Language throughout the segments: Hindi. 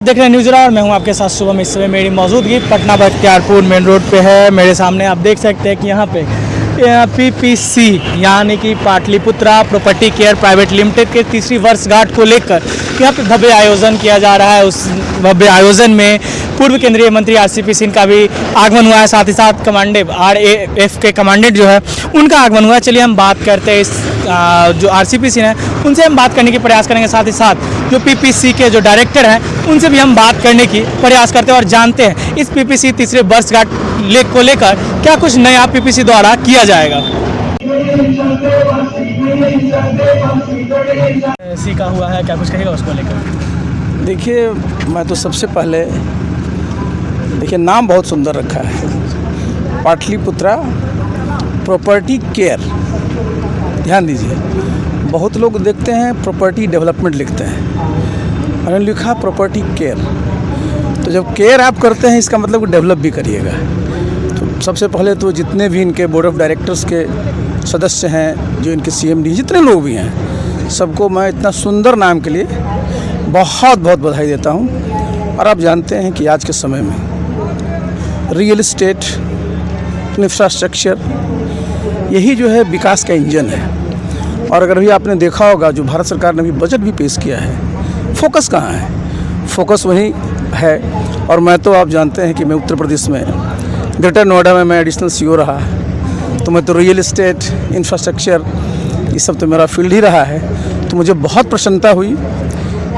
देख रहे हैं न्यूज़ और मैं हूं आपके साथ शुभम। इस समय मेरी मौजूदगी पटना बख्तियारपुर मेन रोड पे है। मेरे सामने आप देख सकते हैं कि यहाँ पे पीपीसी यानी कि Pataliputra property care private limited के तीसरी वर्षगांठ को लेकर यहाँ पे भव्य आयोजन किया जा रहा है। उस भव्य आयोजन में पूर्व केंद्रीय मंत्री आरसीपी सिंह का भी आगमन हुआ है, साथ ही साथ कमांडेंट RAF के कमांडेंट जो है उनका आगमन हुआ है। चलिए हम बात करते हैं इस जो आरसीपी सिंह है उनसे हम बात करने की प्रयास करेंगे, साथ ही साथ जो पीपीसी के जो डायरेक्टर हैं उनसे भी हम बात करने की प्रयास करते हैं और जानते हैं इस पीपीसी तीसरे वर्षगांठ को लेकर क्या कुछ नया पीपीसी द्वारा किया जाएगा। सीखा हुआ है, क्या कुछ कहेगा उसको लेकर? देखिए, मैं तो सबसे पहले नाम बहुत सुंदर रखा है, पाटलिपुत्रा प्रॉपर्टी केयर। ध्यान दीजिए, बहुत लोग देखते हैं प्रॉपर्टी डेवलपमेंट लिखते हैं, मैंने लिखा प्रॉपर्टी केयर। तो जब केयर आप करते हैं इसका मतलब डेवलप भी करिएगा। तो सबसे पहले तो जितने भी इनके बोर्ड ऑफ डायरेक्टर्स के सदस्य हैं, जो इनके CMD जितने लोग भी हैं, सबको मैं इतना सुंदर नाम के लिए बहुत बहुत बधाई देता हूं। और आप जानते हैं कि आज के समय में रियल एस्टेट, इंफ्रास्ट्रक्चर, यही जो है विकास का इंजन है। और अगर भी आपने देखा होगा, जो भारत सरकार ने भी बजट भी पेश किया है, फोकस कहाँ है? फोकस वही है। और मैं तो आप जानते हैं कि मैं उत्तर प्रदेश में ग्रेटर नोएडा में मैं एडिशनल CO रहा, तो मैं तो रियल एस्टेट, इंफ्रास्ट्रक्चर, ये सब तो मेरा फील्ड ही रहा है। तो मुझे बहुत प्रसन्नता हुई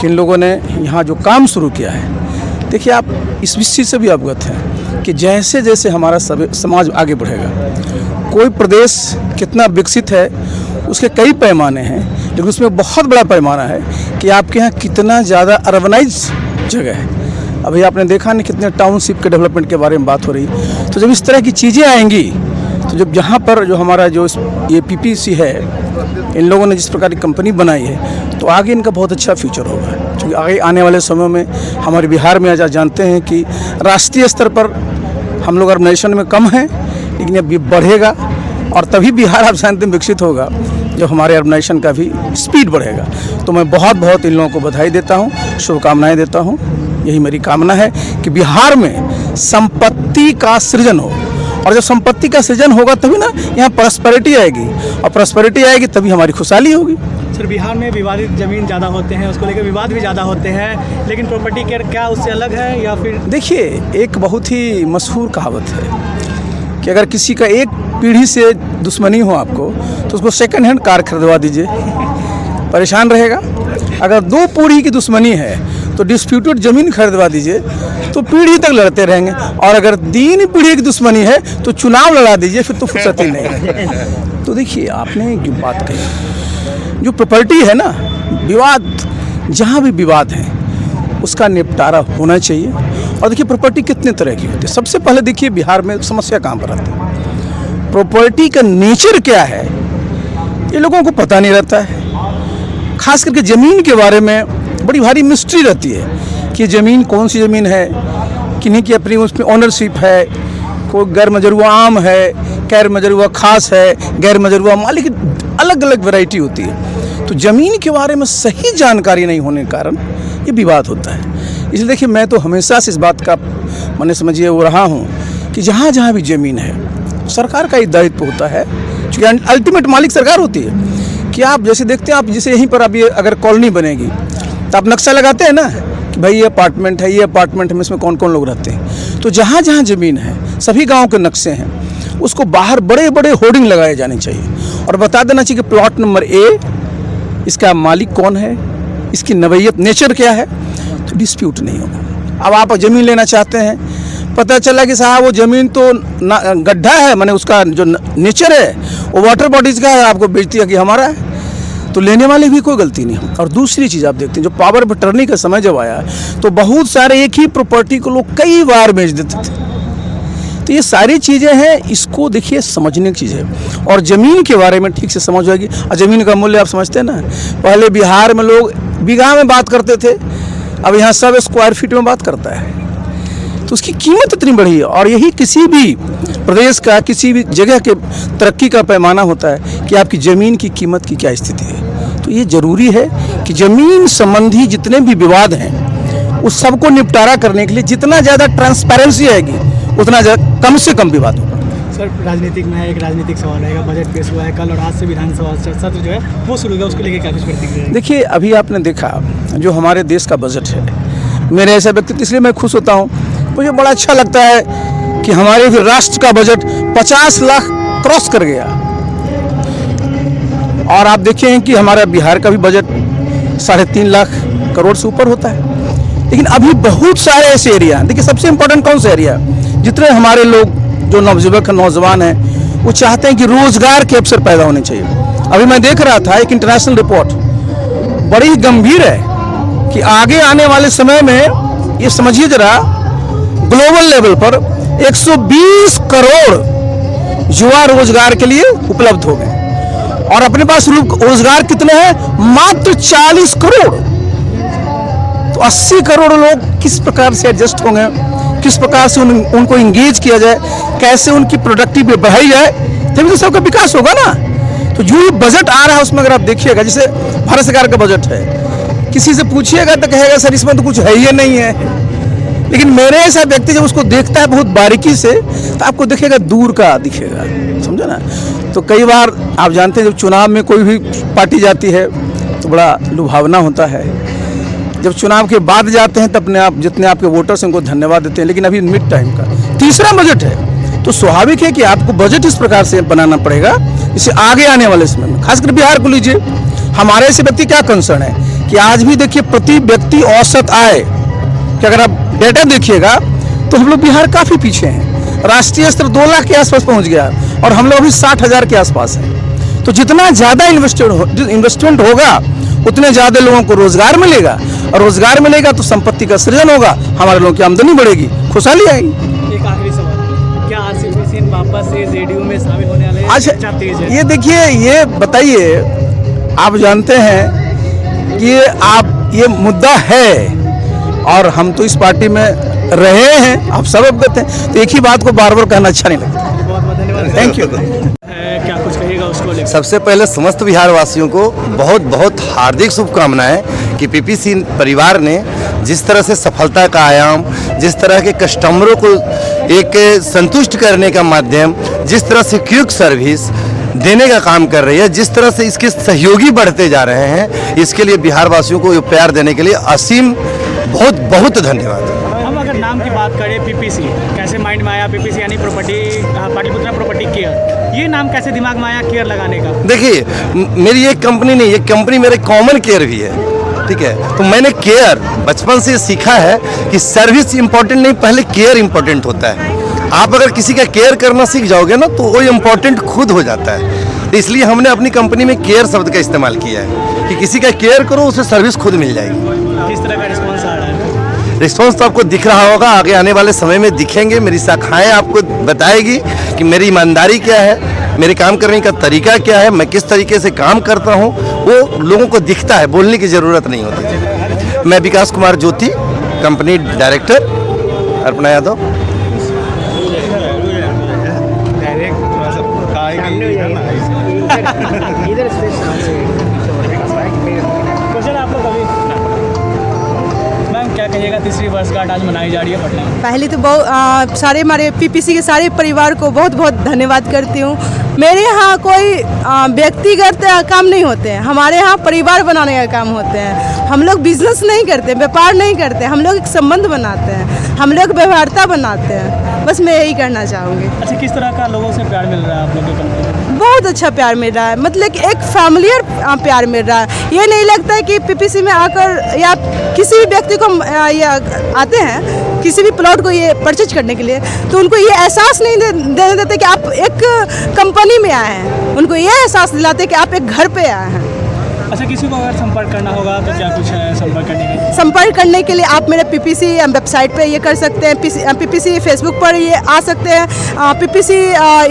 कि इन लोगों ने यहाँ जो काम शुरू किया है। देखिए, आप इस विषय से भी अवगत हैं कि जैसे जैसे हमारा समाज आगे बढ़ेगा, कोई प्रदेश कितना विकसित है उसके कई पैमाने हैं, लेकिन उसमें बहुत बड़ा पैमाना है कि आपके यहाँ कितना ज़्यादा अर्बनाइज जगह है। अभी आपने देखा नहीं कितने टाउनशिप के डेवलपमेंट के बारे में बात हो रही। तो जब इस तरह की चीज़ें आएंगी, तो जब यहाँ पर जो हमारा जो ये PPC है, इन लोगों ने जिस प्रकार की कंपनी बनाई है, तो आगे इनका बहुत अच्छा फ्यूचर होगा। क्योंकि आगे आने वाले समय में हमारे बिहार में आज जानते हैं कि राष्ट्रीय स्तर पर हम लोग अर्बनाइजेशन में कम हैं, लेकिन अब ये बढ़ेगा और तभी बिहार आप जानते हैं विकसित होगा जब हमारे अर्बनाइजेशन का भी स्पीड बढ़ेगा। तो मैं बहुत बहुत इन लोगों को बधाई देता हूँ, शुभकामनाएं देता हूँ। यही मेरी कामना है कि बिहार में संपत्ति का सृजन हो, और जब संपत्ति का सृजन होगा तभी ना यहाँ प्रॉस्पेरिटी आएगी, और प्रॉस्पेरिटी आएगी तभी हमारी खुशहाली होगी। सर, बिहार में विवादित ज़मीन ज़्यादा होते हैं, उसको लेकर विवाद भी ज़्यादा होते हैं, लेकिन प्रॉपर्टी केयर क्या उससे अलग है या फिर? देखिए, एक बहुत ही मशहूर कहावत है कि अगर किसी का एक पीढ़ी से दुश्मनी हो आपको, तो उसको सेकंड हैंड कार खरीदवा दीजिए, परेशान रहेगा। अगर 2 पीढ़ी की दुश्मनी है तो डिस्प्यूटेड ज़मीन खरीदवा दीजिए, तो पीढ़ी तक लड़ते रहेंगे। और अगर 3 पीढ़ी की दुश्मनी है तो चुनाव लड़ा दीजिए, फिर तो फुर्सत ही नहीं। तो देखिए, आपने जो बात कही, जो प्रॉपर्टी है ना, विवाद, जहाँ भी विवाद है उसका निपटारा होना चाहिए। और देखिए, प्रॉपर्टी कितने तरह की होती है। सबसे पहले देखिए, बिहार में समस्या कहाँ पर आती है? प्रॉपर्टी का नेचर क्या है ये लोगों को पता नहीं रहता है। खास करके ज़मीन के बारे में बड़ी भारी मिस्ट्री रहती है कि ज़मीन कौन सी ज़मीन है, किन्हीं की अपनी उसमें ओनरशिप है, कोई गैर मजरूआ आम है, गैर मजरूआ खास है, गैर मजरूआ मालिक, अलग अलग वैरायटी होती है। तो ज़मीन के बारे में सही जानकारी नहीं होने के कारण ये विवाद होता है। इसलिए देखिए, मैं तो हमेशा से इस बात का मैंने समझिए वो रहा हूँ कि जहाँ जहाँ भी ज़मीन है, सरकार का ही दायित्व होता है, क्योंकि अल्टीमेट मालिक सरकार होती है। कि आप जैसे देखते हैं, आप जैसे यहीं पर अभी अगर कॉलोनी बनेगी तो आप नक्शा लगाते हैं ना कि भाई ये अपार्टमेंट है, ये अपार्टमेंट है, इसमें कौन कौन लोग रहते हैं। तो जहाँ जहाँ ज़मीन है, सभी गाँव के नक्शे हैं, उसको बाहर बड़े बड़े होर्डिंग लगाए जाने चाहिए और बता देना चाहिए कि प्लॉट नंबर A, इसका मालिक कौन है, इसकी नवैयत नेचर क्या है, तो डिस्प्यूट नहीं होगा। अब आप ज़मीन लेना चाहते हैं, पता चला कि साहब वो ज़मीन तो गड्ढा है, माने उसका जो नेचर है वो वाटर बॉडीज़ का है, आपको बेचती है कि हमारा है, तो लेने वाले भी कोई गलती नहीं। और दूसरी चीज़ आप देखते हैं, जो पावर ऑफ अटर्नी का समय जब आया, तो बहुत सारे एक ही प्रॉपर्टी को लोग कई बार बेच देते थे। तो ये सारी चीज़ें हैं, इसको देखिए समझने की चीज़ है। और ज़मीन के बारे में ठीक से समझ आएगी। और ज़मीन का मूल्य आप समझते हैं ना, पहले बिहार में लोग बीघा में बात करते थे, अब यहाँ सब स्क्वायर फीट में बात करता है। तो उसकी कीमत इतनी बढ़ी है। और यही किसी भी प्रदेश का, किसी भी जगह के तरक्की का पैमाना होता है कि आपकी ज़मीन की कीमत की क्या स्थिति है। तो ये ज़रूरी है कि ज़मीन संबंधी जितने भी विवाद हैं उस सबको निपटारा करने के लिए जितना ज़्यादा ट्रांसपेरेंसी आएगी उतना कम से कम विवाद होगा। सर राजनीतिक में एक राजनीतिक सवाल रहेगा, बजट पेश हुआ है कल और आज से विधानसभा सत्र जो है वो शुरू हुआ, उसको लेकर क्या कुछ प्रतिक्रिया है? देखिए, अभी आपने देखा जो हमारे देश का बजट है, मेरे ऐसा व्यक्ति इसलिए मैं खुश होता हूँ, मुझे बड़ा अच्छा लगता है कि हमारे राष्ट्र का बजट 50 लाख क्रॉस कर गया। और आप देखें कि हमारा बिहार का भी बजट 3.5 लाख करोड़ से ऊपर होता है। लेकिन अभी बहुत सारे ऐसे एरिया, देखिए सबसे इम्पोर्टेंट कौन सा एरिया, जितने हमारे लोग जो नवजुवक नौजवान हैं वो चाहते हैं कि रोजगार के अवसर पैदा होने चाहिए। अभी मैं देख रहा था एक इंटरनेशनल रिपोर्ट बड़ी ही गंभीर है कि आगे आने वाले समय में ये समझिए जरा, ग्लोबल लेवल पर 120 करोड़ युवा रोजगार के लिए उपलब्ध हो गए और अपने पास रोजगार कितने हैं, मात्र 40 करोड़। तो 80 करोड़ लोग किस प्रकार से एडजस्ट होंगे, किस प्रकार से उनको इंगेज किया जाए, कैसे उनकी प्रोडक्टिविटी बढ़ाई जाए, तभी तो सबका विकास होगा ना। तो जो ये बजट आ रहा है उसमें अगर आप देखिएगा, जैसे भारत सरकार का बजट है, किसी से पूछिएगा तो कहेगा सर इसमें तो कुछ है ही नहीं है। लेकिन मेरे ऐसा व्यक्ति जब उसको देखता है बहुत बारीकी से तो आपको दिखेगा, दूर का दिखेगा, समझे ना। तो कई बार आप जानते हैं जब चुनाव में कोई भी पार्टी जाती है तो बड़ा लुभावना होता है, जब चुनाव के बाद जाते हैं तो अपने आप जितने आपके वोटर्स हैं उनको धन्यवाद देते हैं। लेकिन अभी मिड टाइम का तीसरा बजट है तो स्वाभाविक है कि आपको बजट इस प्रकार से बनाना पड़ेगा इससे आगे आने वाले समय में, खासकर बिहार को लीजिए, हमारे ऐसे व्यक्ति क्या कंसर्न है कि आज भी देखिए प्रति व्यक्ति औसत आय कि अगर आप डेटा देखिएगा तो हम लोग बिहार काफ़ी पीछे हैं। राष्ट्रीय स्तर 2 लाख के आसपास पहुंच गया और हम लोग अभी 60,000 के आसपास हैं। तो जितना ज़्यादा इन्वेस्टमेंट होगा उतने ज़्यादा लोगों को रोजगार मिलेगा और रोजगार मिलेगा तो संपत्ति का सृजन होगा, हमारे लोगों की आमदनी बढ़ेगी, खुशहाली आएगी। एक आखिरी सवाल, क्या आरसीपी सिंह वापस से जेडीयू में शामिल होने वाले हैं? अच्छा, तेज है ये देखिए, ये बताइए, आप जानते हैं कि ये मुद्दा है और हम तो इस पार्टी में रहे हैं, आप सब अवगत हैं, तो एक ही बात को बार बार कहना अच्छा नहीं लगता। बहुत बहुत धन्यवाद। Thank you. क्या कुछ कहिएगा उसको लेकर? सबसे पहले समस्त बिहार वासियों को बहुत बहुत हार्दिक शुभकामनाएं कि पीपीसी परिवार ने जिस तरह से सफलता का आयाम, जिस तरह के कस्टमरों को एक संतुष्ट करने का माध्यम, जिस तरह से क्विक सर्विस देने का काम कर रही है, जिस तरह से इसके सहयोगी बढ़ते जा रहे हैं, इसके लिए बिहार वासियों को प्यार देने के लिए असीम बहुत बहुत धन्यवाद। हम अगर नाम की बात करें, पीपीसी कैसे माइंड में आया? पीपीसी यानी पाटलिपुत्रा प्रॉपर्टी केयर, ये नाम कैसे दिमाग में आया केयर लगाने का? देखिए, मेरी एक कंपनी नहीं, ये कंपनी मेरे कॉमन केयर भी है, ठीक है। तो मैंने केयर बचपन से सीखा है कि सर्विस इंपॉर्टेंट नहीं, पहले केयर इंपॉर्टेंट होता है। आप अगर किसी का केयर करना सीख जाओगे ना तो वो इम्पोर्टेंट खुद हो जाता है। तो इसलिए हमने अपनी कंपनी में केयर शब्द का इस्तेमाल किया है कि किसी का केयर करो, उसे सर्विस खुद मिल जाएगी। किस तरह का रिस्पॉन्स आ रहा है? रिस्पॉन्स तो आपको दिख रहा होगा, आगे आने वाले समय में दिखेंगे। मेरी शाखाएं आपको बताएगी कि मेरी ईमानदारी क्या है, मेरे काम करने का तरीका क्या है, मैं किस तरीके से काम करता हूं, वो लोगों को दिखता है, बोलने की ज़रूरत नहीं होती। मैं विकास कुमार ज्योति, कंपनी डायरेक्टर, अर्पणा यादव। क्वेश्चन आपको कभी मैम क्या कहिएगा, तीसरी वर्षगांठ आज मनाई जा रही है पटना में? पहले तो बहुत सारे हमारे पीपीसी के सारे परिवार को बहुत बहुत धन्यवाद करती हूँ। मेरे यहाँ कोई व्यक्तिगत काम नहीं होते हैं, हमारे यहाँ परिवार बनाने का काम होते हैं। हम लोग बिजनेस नहीं करते, व्यापार नहीं करते, हम लोग एक संबंध बनाते हैं, हम लोग व्यवहारता बनाते हैं। बस मैं यही कहना चाहूँगी। अच्छा, किस तरह का लोगों से प्यार मिल रहा है आप लोगों को? बहुत अच्छा प्यार मिल रहा है, मतलब कि एक फैमिलियर प्यार मिल रहा है। ये नहीं लगता है कि पीपीसी में आकर या किसी भी व्यक्ति को आते हैं किसी भी प्लॉट को ये परचेज करने के लिए, तो उनको ये एहसास नहीं देने देते कि आप एक कंपनी में आए हैं, उनको ये एहसास दिलाते हैं कि आप एक घर पे आए हैं। अच्छा, किसी को अगर संपर्क करना होगा तो क्या कुछ है संपर्क करने के लिए? संपर्क करने के लिए आप मेरे पीपीसी वेबसाइट पे ये कर सकते हैं, पीपीसी फेसबुक पर ये आ सकते हैं, पीपीसी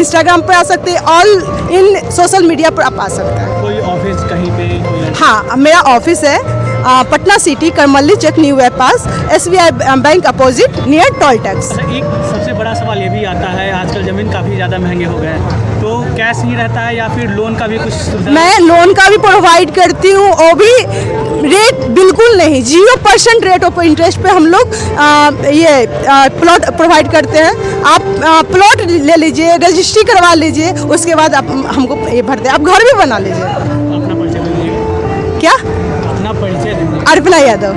इंस्टाग्राम पर आ सकते हैं, ऑल इन सोशल मीडिया पर आप आ सकते हैं। कोई ऑफिस कहीं पे? हाँ, मेरा ऑफिस है पटना सिटी, करमल्ली चौक, न्यू वे पास, SBI bank opposite, near toll tax. अच्छा, एक सबसे बड़ा सवाल ये भी आता है, आजकल ज़मीन काफ़ी ज़्यादा महंगे हो गए हैं, तो कैश ही रहता है या फिर लोन का भी कुछ सुविधा? मैं लोन का भी प्रोवाइड करती हूँ, वो भी रेट बिल्कुल नहीं, 0% रेट ऑफ इंटरेस्ट पे हम लोग ये प्लॉट प्रोवाइड करते हैं। आप प्लॉट ले लीजिए, रजिस्ट्री करवा लीजिए, उसके बाद आप हमको ये भरते हैं, आप घर भी बना लीजिए। अपना परिचय दे दीजिए। क्या? अपना परिचय दे दीजिए। अर्पणा यादव।